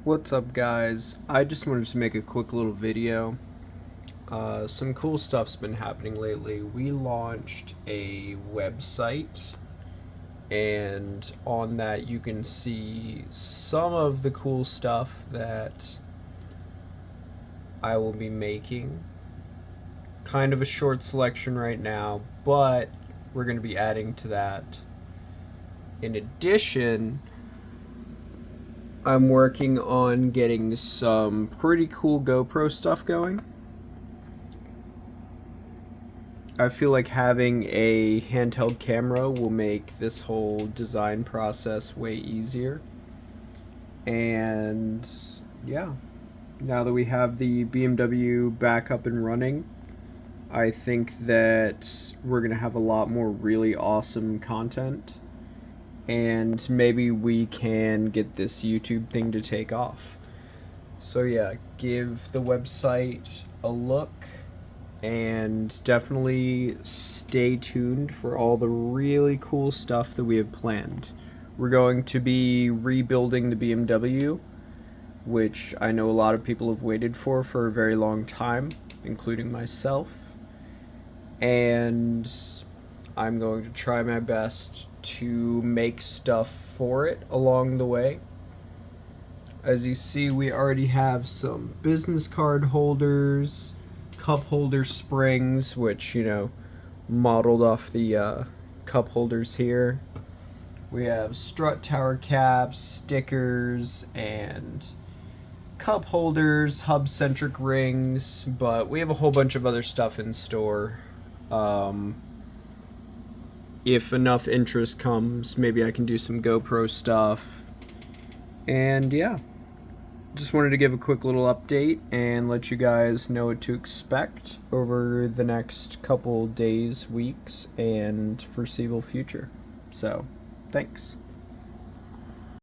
What's up, guys? I just wanted to make a quick little video. Some cool stuff's been happening lately. We launched a website, and on that you can see some of the cool stuff that I will be making. Kind of a short selection right now, but we're going to be adding to that. In addition, I'm working on getting some pretty cool GoPro stuff going. I feel like having a handheld camera will make this whole design process way easier. And yeah, now that we have the BMW back up and running, I think that we're going to have a lot more really awesome content. And maybe we can get this YouTube thing to take off. So yeah, give the website a look and definitely stay tuned for all the really cool stuff that we have planned. We're going to be rebuilding the BMW, which I know a lot of people have waited for a very long time, including myself. And I'm going to try my best to make stuff for it along the way. As you see, we already have some business card holders, cup holder springs, which, modeled off the cup holders here. We have strut tower caps, stickers, and cup holders, hub-centric rings, but we have a whole bunch of other stuff in store. If enough interest comes, maybe I can do some GoPro stuff. And yeah, just wanted to give a quick little update and let you guys know what to expect over the next couple days, weeks, and foreseeable future. So, thanks.